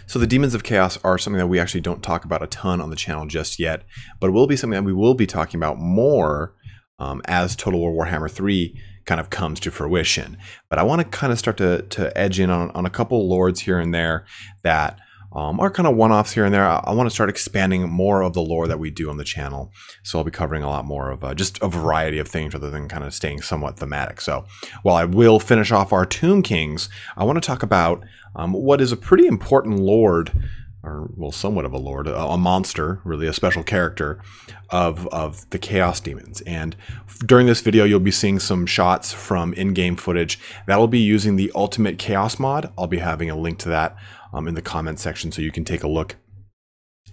So the Demons of Chaos are something that we actually don't talk about a ton on the channel just yet, but it will be something that we will be talking about more as Total War Warhammer 3 kind of comes to fruition. But I want to kind of start to edge in on a couple lords here and there that are kind of one-offs here and there. I want to start expanding more of the lore that we do on the channel. So I'll be covering a lot more of just a variety of things rather than kind of staying somewhat thematic. So while I will finish off our Tomb Kings, I want to talk about what is a pretty important lord, or well, somewhat of a lord, a monster, really a special character of the Chaos Demons. And during this video, you'll be seeing some shots from in-game footage that will be using the Ultimate Chaos mod. I'll be having a link to that in the comment section so you can take a look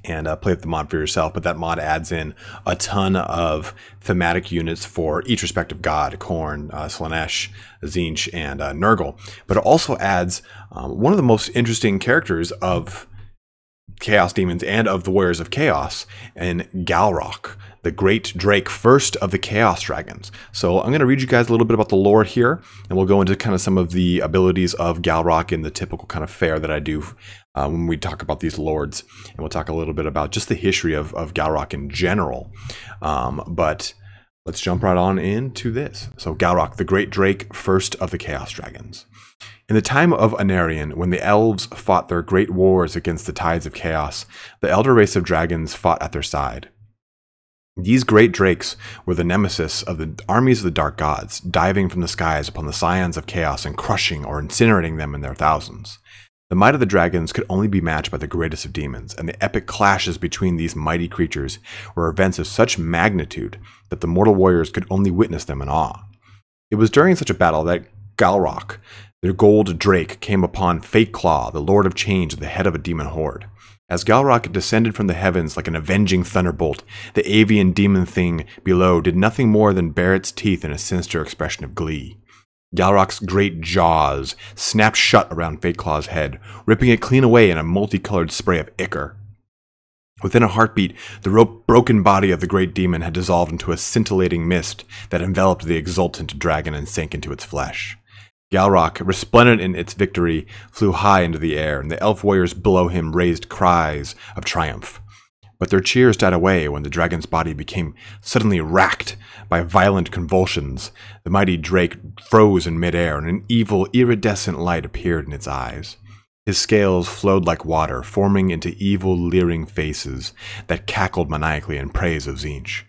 and play with the mod for yourself. But that mod adds in a ton of thematic units for each respective god: Khorne, Slaanesh, Tzeentch, and Nurgle. But it also adds one of the most interesting characters of Chaos Demons and of the Warriors of Chaos, and Galrauch, the Great Drake, first of the Chaos Dragons. So I'm going to read you guys a little bit about the lore here, and we'll go into kind of some of the abilities of Galrauch in the typical kind of fare that I do when we talk about these lords. And we'll talk a little bit about just the history of Galrauch in general. But let's jump right on into this. So Galrauch, the Great Drake, first of the Chaos Dragons. In the time of Anarion, when the elves fought their great wars against the tides of chaos, the elder race of dragons fought at their side. These great drakes were the nemesis of the armies of the dark gods, diving from the skies upon the scions of chaos and crushing or incinerating them in their thousands. The might of the dragons could only be matched by the greatest of demons, and the epic clashes between these mighty creatures were events of such magnitude that the mortal warriors could only witness them in awe. It was during such a battle that Galrauch, the gold drake, came upon Fate Claw, the Lord of Change at the head of a demon horde. As Galrauch descended from the heavens like an avenging thunderbolt, the avian demon thing below did nothing more than bare its teeth in a sinister expression of glee. Galrauch's great jaws snapped shut around Fate Claw's head, ripping it clean away in a multicolored spray of ichor. Within a heartbeat, the broken body of the great demon had dissolved into a scintillating mist that enveloped the exultant dragon and sank into its flesh. Galrauch, resplendent in its victory, flew high into the air, and the elf warriors below him raised cries of triumph. But their cheers died away when the dragon's body became suddenly racked by violent convulsions. The mighty drake froze in midair, and an evil, iridescent light appeared in its eyes. His scales flowed like water, forming into evil, leering faces that cackled maniacally in praise of Tzeentch.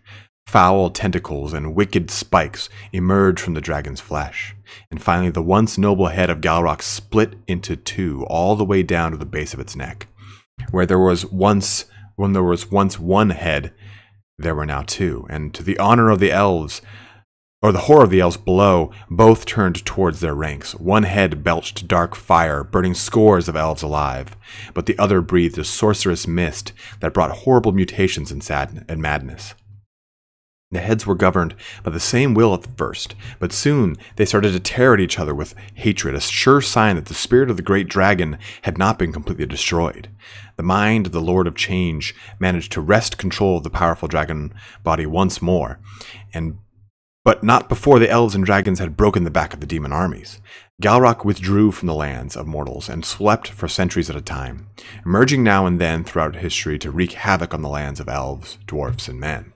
Foul tentacles and wicked spikes emerged from the dragon's flesh, and finally the once noble head of Galrauch split into two all the way down to the base of its neck. When there was once one head, there were now two, and to the honor of the elves, or the horror of the elves below, both turned towards their ranks. One head belched dark fire, burning scores of elves alive, but the other breathed a sorcerous mist that brought horrible mutations and madness. The heads were governed by the same will at first, but soon they started to tear at each other with hatred, a sure sign that the spirit of the great dragon had not been completely destroyed. The mind of the Lord of Change managed to wrest control of the powerful dragon body once more, but not before the elves and dragons had broken the back of the demon armies. Galrauch withdrew from the lands of mortals and slept for centuries at a time, emerging now and then throughout history to wreak havoc on the lands of elves, dwarfs, and men.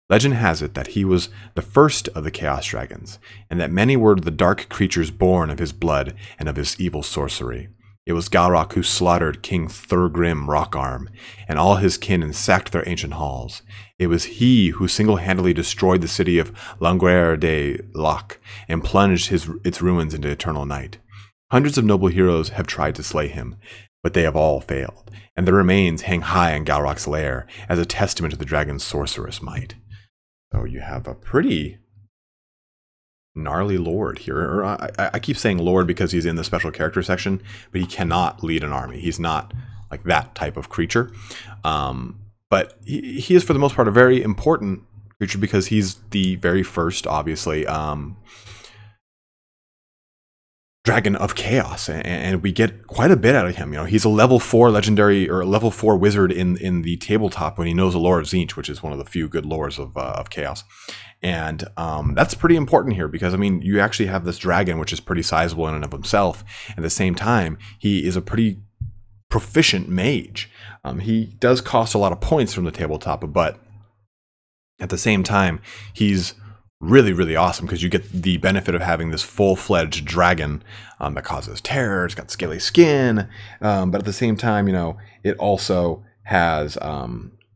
Legend has it that he was the first of the Chaos Dragons, and that many were the dark creatures born of his blood and of his evil sorcery. It was Galrauch who slaughtered King Thurgrim Rockarm and all his kin and sacked their ancient halls. It was he who single-handedly destroyed the city of Langueur de Lac and plunged its ruins into eternal night. Hundreds of noble heroes have tried to slay him, but they have all failed, and their remains hang high in Galrauch's lair as a testament to the dragon's sorcerous might. So you have a pretty gnarly lord here. Or I keep saying lord because he's in the special character section, but he cannot lead an army. He's not like that type of creature. But he is, for the most part, a very important creature because he's the very first, obviously, Dragon of Chaos, and we get quite a bit out of him. You know, he's a level 4 legendary or level 4 wizard in the tabletop when he knows the lore of Tzeentch, which is one of the few good lores of Chaos. And that's pretty important here because, I mean, you actually have this dragon, which is pretty sizable in and of himself. At the same time, he is a pretty proficient mage. He does cost a lot of points from the tabletop, but at the same time, he's really, really awesome because you get the benefit of having this full-fledged dragon that causes terror. It's got scaly skin, but at the same time, you know, it also has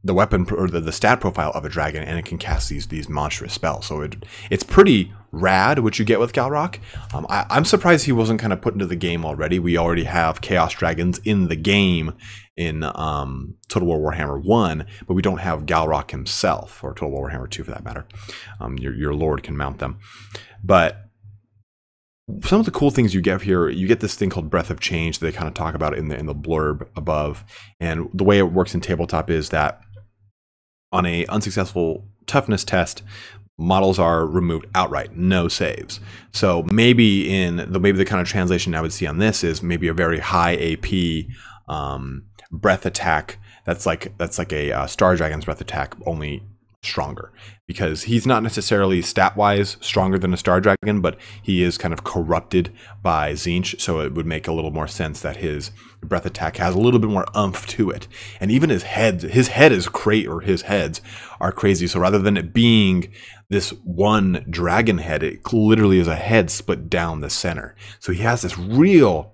the weapon or the stat profile of a dragon, and it can cast these monstrous spells. So it's pretty rad what you get with Galrauch. I'm surprised he wasn't kind of put into the game already. We already have Chaos Dragons in the game in Total War Warhammer 1, but we don't have Galrauch himself, or Total War Warhammer 2 for that matter. Your lord can mount them. But some of the cool things you get here, you get this thing called Breath of Change that they kind of talk about in the blurb above. And the way it works in tabletop is that on a unsuccessful toughness test, models are removed outright, no saves. So maybe the kind of translation I would see on this is maybe a very high AP breath attack. That's like a Star Dragon's breath attack, only stronger, because he's not necessarily stat-wise stronger than a Star Dragon, but he is kind of corrupted by Tzeentch, so it would make a little more sense that his breath attack has a little bit more oomph to it. And even his head is his heads are crazy. So rather than it being this one dragon head, it literally is a head split down the center. So he has this real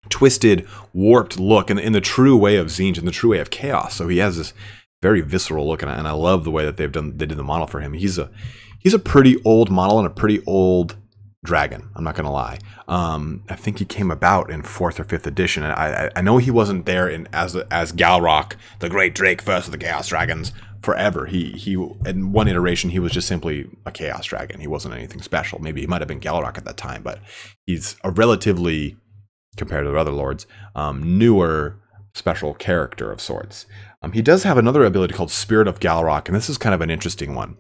twisted, warped look in the true way of Tzeentch, in the true way of chaos. So he has this very visceral look, and I love the way that they did the model for him. He's a pretty old model and a pretty old dragon, I'm not gonna lie. I think he came about in 4th or 5th edition. I know he wasn't there as Galrauch, the Great Drake, first of the Chaos Dragons, forever. He in one iteration he was just simply a Chaos Dragon. He wasn't anything special. Maybe he might have been Galrauch at that time, but he's a relatively, compared to the other lords, newer special character of sorts. He does have another ability called Spirit of Galrauch, and this is kind of an interesting one.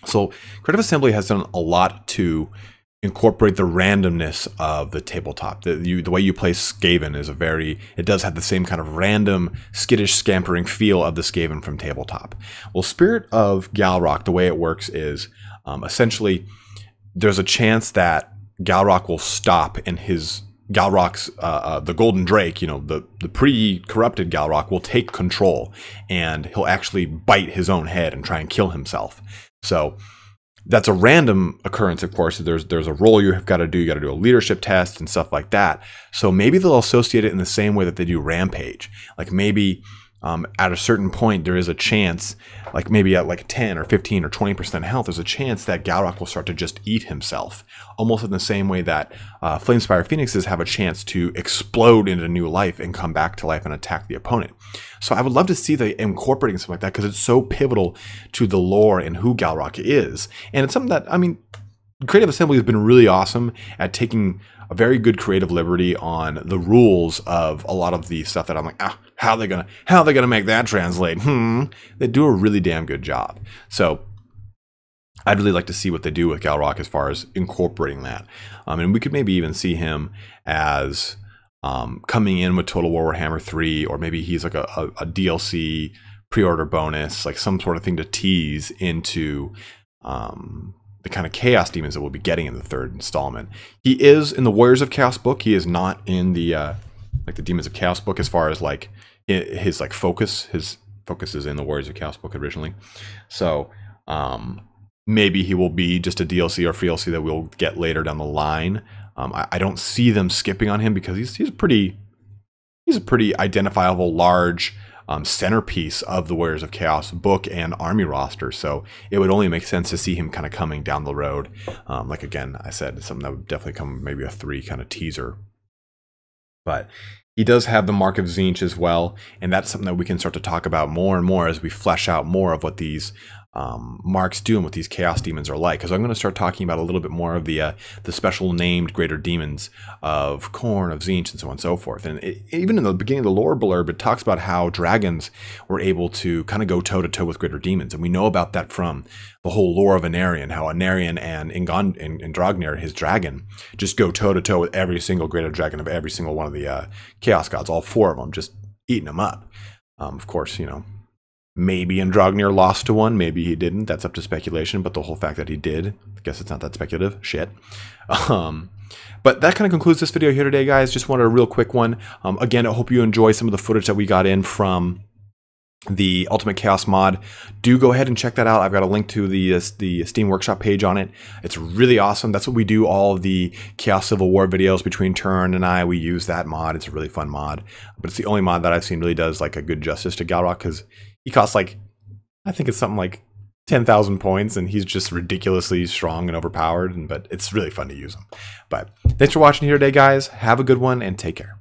So Creative Assembly has done a lot to incorporate the randomness of the tabletop. The way you play Skaven is it does have the same kind of random, skittish, scampering feel of the Skaven from tabletop. Well, Spirit of Galrauch, the way it works is essentially there's a chance that Galrauch will stop, and Galrauch's the Golden Drake, you know, the pre-corrupted Galrauch will take control, and he'll actually bite his own head and try and kill himself. So that's a random occurrence, of course. There's a role you have got to do. You got to do a leadership test and stuff like that. So maybe they'll associate it in the same way that they do Rampage. Like maybe at a certain point there is a chance, like maybe at like 10 or 15 or 20% health, there's a chance that Galrauch will start to just eat himself, almost in the same way that Flamespire Phoenixes have a chance to explode into new life and come back to life and attack the opponent. So I would love to see them incorporating something like that, because it's so pivotal to the lore and who Galrauch is. And it's something that, I mean, Creative Assembly has been really awesome at taking a very good creative liberty on the rules of a lot of the stuff that I'm like, how are they gonna make that translate? They do a really damn good job. So I'd really like to see what they do with Galrauch as far as incorporating that. And we could maybe even see him as coming in with Total War Warhammer 3, or maybe he's like a DLC pre-order bonus, like some sort of thing to tease into the kind of Chaos Demons that we'll be getting in the 3rd installment. He is in the Warriors of Chaos book. He is not in the like the Demons of Chaos book as far as like his like focus. His focus is in the Warriors of Chaos book originally. So maybe he will be just a DLC or free DLC that we'll get later down the line. I don't see them skipping on him, because he's a pretty identifiable large centerpiece of the Warriors of Chaos book and army roster. So it would only make sense to see him kind of coming down the road. Like again, I said, something that would definitely come, maybe a 3 kind of teaser. But he does have the Mark of Tzeentch as well, and that's something that we can start to talk about more and more as we flesh out more of what these marks do and what these Chaos Demons are like. Because I'm going to start talking about a little bit more of the special named greater demons of Khorne, of Tzeentch, and so on and so forth. And even in the beginning of the lore blurb, it talks about how dragons were able to kind of go toe-to-toe with greater demons. And we know about that from the whole lore of Anarion, how Anarion and Dragnir, his dragon, just go toe-to-toe with every single greater dragon of every single one of the Chaos Gods, all 4 of them, just eating them up. Of course, you know, Maybe Andragnir lost to one, maybe he didn't. That's up to speculation, but the whole fact that he did, I guess it's not that speculative. Shit. But that kind of concludes this video here today, guys. Just wanted a real quick one. Again, I hope you enjoy some of the footage that we got in from the Ultimate Chaos mod. Do go ahead and check that out. I've got a link to the Steam Workshop page on it. It's really awesome. That's what we do all of the Chaos Civil War videos between Turn and I. We use that mod. It's a really fun mod. But it's the only mod that I've seen really does like a good justice to Galrauch, because he costs like, I think it's something like 10,000 points, and he's just ridiculously strong and overpowered, but it's really fun to use him. But thanks for watching here today, guys. Have a good one, and take care.